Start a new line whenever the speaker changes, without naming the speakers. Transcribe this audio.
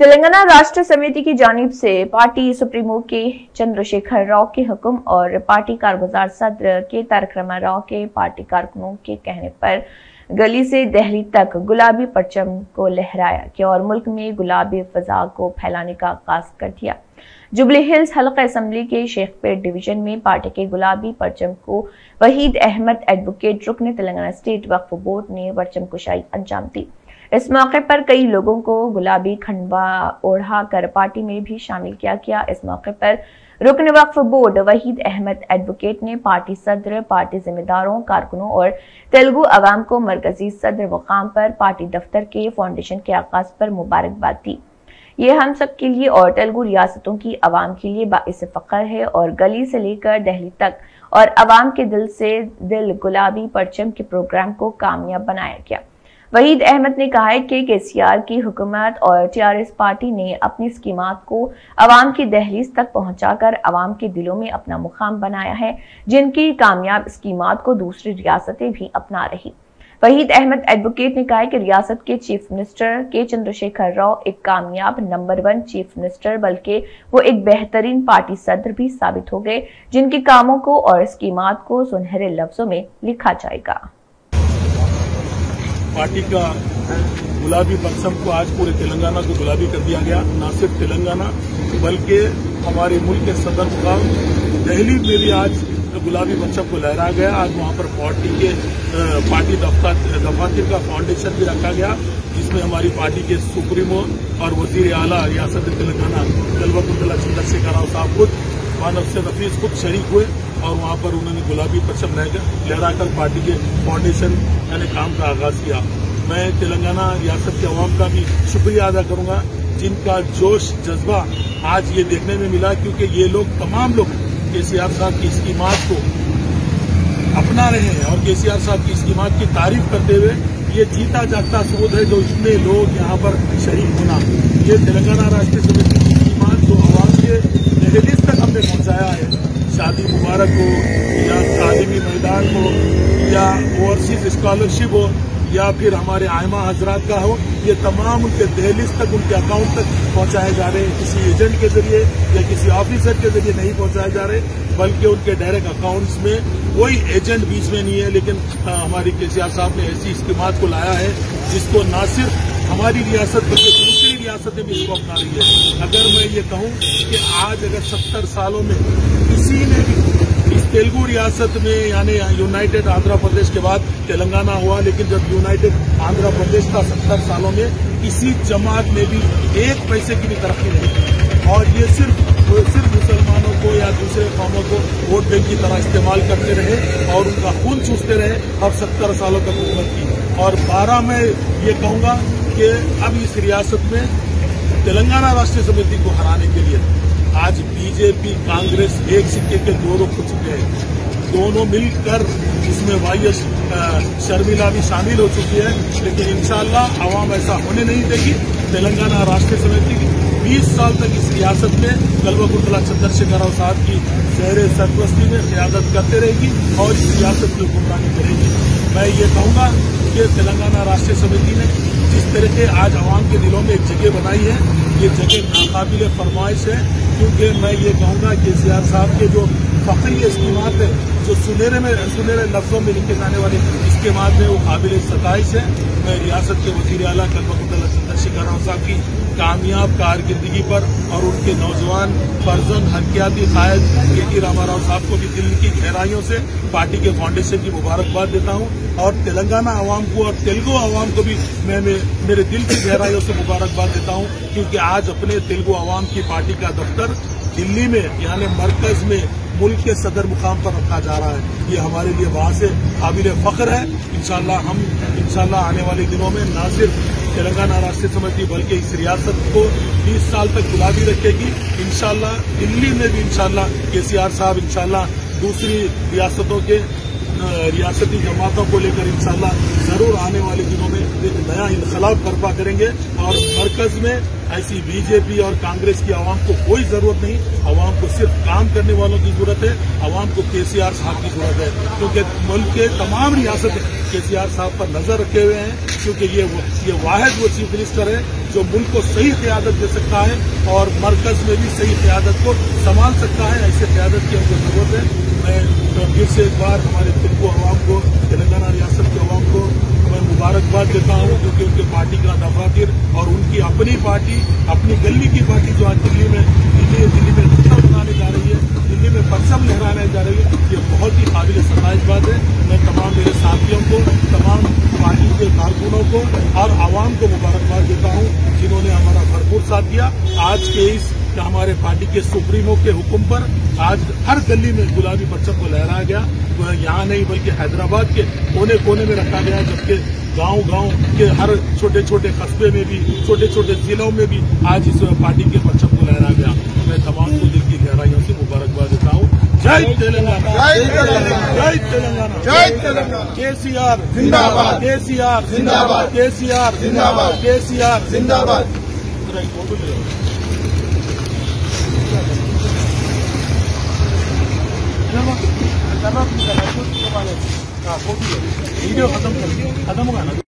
तेलंगाना राष्ट्र समिति की जानिब से पार्टी सुप्रीमो के चंद्रशेखर राव के हुक्म और पार्टी कारगुजार सदर के तारक रामाराव के पार्टी कारकुनों के कहने पर गली से दहली तक गुलाबी परचम को लहराया गया और मुल्क में गुलाबी फजा को फैलाने का आगाज कर दिया। जुबली हिल्स हल्का असेंबली के शेखपेट डिवीजन में पार्टी के गुलाबी परचम को वहीद अहमद एडवोकेट रुकन तेलंगाना स्टेट वक्फ बोर्ड ने परचम कुशाई अंजाम दी। इस मौके पर कई लोगों को गुलाबी खंडवा ओढ़ाकर पार्टी में भी शामिल किया गया। इस मौके पर रुकन वक्फ बोर्ड वहीद अहमद एडवोकेट ने पार्टी सदर, पार्टी जिम्मेदारों, कारकुनों और तेलुगु अवाम को मरकजी सदर मुकाम पर पार्टी दफ्तर के फाउंडेशन के आगाज पर मुबारकबाद दी। ये हम सब के लिए और तेलुगु रियासतों की अवाम के लिए बाइस फख्र है और गली से लेकर दहली तक और अवाम के दिल से दिल गुलाबी परचम के प्रोग्राम को कामयाब बनाया गया। वहीद अहमद ने कहा है कि केसीआर की हुकूमत और टीआरएस पार्टी ने अपनी स्कीमात को अवाम की दहलीज तक पहुंचाकर अवाम के दिलों में अपना मुकाम बनाया है, जिनकी कामयाब स्कीमात को दूसरी रियासतें भी अपना रही। वहीद अहमद एडवोकेट ने कहा है कि रियासत के चीफ मिनिस्टर के चंद्रशेखर राव एक कामयाब नंबर 1 चीफ मिनिस्टर बल्कि वो एक बेहतरीन पार्टी सदर भी साबित हो गए, जिनके कामों को और स्कीमात को सुनहरे लफ्जों में लिखा जाएगा।
पार्टी का गुलाबी परचम को आज पूरे तेलंगाना को गुलाबी कर दिया गया। न सिर्फ तेलंगाना बल्कि हमारे मुल्क के सदर मुकाम दिल्ली में भी आज गुलाबी परचम को लहराया गया। आज वहां पर पार्टी दफातर का फाउंडेशन भी रखा गया, जिसमें हमारी पार्टी के सुप्रीमो और वजीर आला रियासत तेलंगाना कल्वकुंतला चंद्रशेखर राव साहब खुद मानव से नफीस खुद शरीक हुए और वहां पर उन्होंने गुलाबी परचम लहराकर पार्टी के फाउंडेशन यानी काम का आगाज किया। मैं तेलंगाना रियासत के अवाम का भी शुक्रिया अदा करूंगा, जिनका जोश जज्बा आज ये देखने में मिला, क्योंकि ये लोग तमाम लोग केसीआर साहब की स्कीमात को अपना रहे हैं और केसीआर साहब की स्कीमात की तारीफ करते हुए ये जीता जागता सबूत है जो इतने लोग यहाँ पर शरीक होना। ये तेलंगाना राष्ट्रीय समिति की स्कीमात जो अवाम के दहलीज तक हमने पहुंचाया है, शादी मुबारक हो या तालीमी मैदान हो या ओवरसीज स्कॉलरशिप हो या फिर हमारे आयमा हजरात का हो, ये तमाम उनके दहलीज तक उनके अकाउंट तक पहुंचाए जा रहे हैं। किसी एजेंट के जरिए या किसी ऑफिसर के जरिए नहीं पहुंचाए जा रहे, बल्कि उनके डायरेक्ट अकाउंट्स में कोई एजेंट बीच में नहीं है। लेकिन हमारी केसीआर साहब ने ऐसी स्कीमात को लाया है जिसको न सिर्फ हमारी रियासत बल्कि दूसरी रियासतें भी इसको अपना रही है। अगर मैं ये कहूं कि आज अगर 70 सालों में किसी ने भी इस तेलुगु रियासत में यानी यूनाइटेड आंध्र प्रदेश के बाद तेलंगाना हुआ, लेकिन जब यूनाइटेड आंध्र प्रदेश था 70 सालों में किसी जमात में भी एक पैसे की भी तरक्की नहीं, और ये सिर्फ मुसलमानों को या दूसरे कौमों को वोट बैंक की तरह इस्तेमाल करते रहे और उनका खून चूसते रहे और 70 सालों तक हुकूमत की। और 12 में ये कहूंगा कि अब इस रियासत में तेलंगाना राष्ट्रीय समिति को हराने के लिए आज बीजेपी कांग्रेस एक सिक्के के दो रुख हो चुके हैं। दोनों मिलकर इसमें वाईएस शर्मिला भी शामिल हो चुकी है, लेकिन इंशाअल्लाह आवाम ऐसा होने नहीं देगी। तेलंगाना राष्ट्रीय समिति 20 साल तक इस रियासत में कल्वकुंतला चंद्रशेखर राव साहब की ज़हरे सरपरस्ती में क़यादत करते रहेगी और इस रियासत की हुक्मरानी करेगी। मैं ये कहूंगा कि तेलंगाना राष्ट्रीय समिति ने जिस तरह के आज आवाम के दिलों में एक जगह बनाई है, ये जगह नाकाबिले फरमाइश है, क्योंकि मैं ये कहूंगा केसीआर साहब के जो फखरी स्कीमात है, जो सुनहरे लफ्जों में लिखे जाने वाले स्कीमात है, वो काबिल सताइश है। मैं रियासत के वज़ीर आला कल्वकुंतला चंद्रशेखर राव साहब की कामयाब कारकर्दगी पर और उनके नौजवान फर्जंद हरकियाती कायद के.टी. रामाराव साहब को भी दिल की गहराइयों से पार्टी के फाउंडेशन की मुबारकबाद देता हूं और तेलंगाना आवाम को और तेलुगु आवाम को भी मैं मेरे दिल की गहराइयों से मुबारकबाद देता हूं, क्योंकि आज अपने तेलुगु आवाम की पार्टी का दफ्तर दिल्ली में यानी मरकज में मुल्क के सदर मुकाम पर रखा जा रहा है। ये हमारे लिए वहां से काबिल फख्र है। इंशाल्लाह आने वाले दिनों में न सिर्फ तेलंगाना राष्ट्रीय समिति बल्कि इस रियासत को 20 साल तक गुलाबी रखेगी। इंशाल्लाह दिल्ली में भी इंशाल्लाह केसीआर साहब इंशाल्लाह दूसरी रियासतों के रियासती जमातों को लेकर इंशाल्लाह जरूर आने वाले दिनों में एक नया इनकलाब बर्पा करेंगे और मरकज में ऐसी बीजेपी और कांग्रेस की आवाम को कोई जरूरत नहीं। आवाम को सिर्फ काम करने वालों की जरूरत है। आवाम को केसीआर साहब की जरूरत है, क्योंकि मुल्क के तमाम रियासतें केसीआर साहब पर नजर रखे हुए हैं, क्योंकि ये वाहिद वो चीफ मिनिस्टर है जो मुल्क को सही क़यादत दे सकता है और मरकज में भी सही क़यादत को संभाल सकता है। ऐसे क़यादत की हमको जरूरत है। मैं फिर से एक बार हमारे तिलकू अवाम को, तेलंगाना रियासत के अवाम को मैं मुबारकबाद देता हूं, क्योंकि उनके पार्टी का दफातर और उनकी अपनी पार्टी, अपनी गली की पार्टी जो आज दिल्ली में नक्शा बनाने जा रही है, दिल्ली में परचम लहराने जा रही है, ये बहुत ही काबिल सताइश बात है। मैं तमाम मेरे साथियों को, तमाम पार्टी के कारकुनों को और आवाम को मुबारकबाद देता हूं, जिन्होंने हमारा भरपूर साथ दिया। आज के इस हमारे पार्टी के सुप्रीमो के हुक्म पर आज हर गली में गुलाबी परचम को लहराया गया। यहाँ नहीं बल्कि हैदराबाद के कोने कोने में रखा गया, जबकि गांव के हर छोटे छोटे कस्बे में भी, छोटे छोटे जिलों में भी आज इस पार्टी के परचम को लहराया गया। मैं तमाम को दिल की गहराइयों से मुबारकबाद देता हूँ। जय तेलंगाना, जय तेलंगाना, जय तेलंगाना, जय तेलंगाना। केसीआर जिंदाबाद, केसीआर जिंदाबाद, केसीआर जिंदाबाद, केसीआर जिंदाबाद। वीडियो खत्म होगा ना।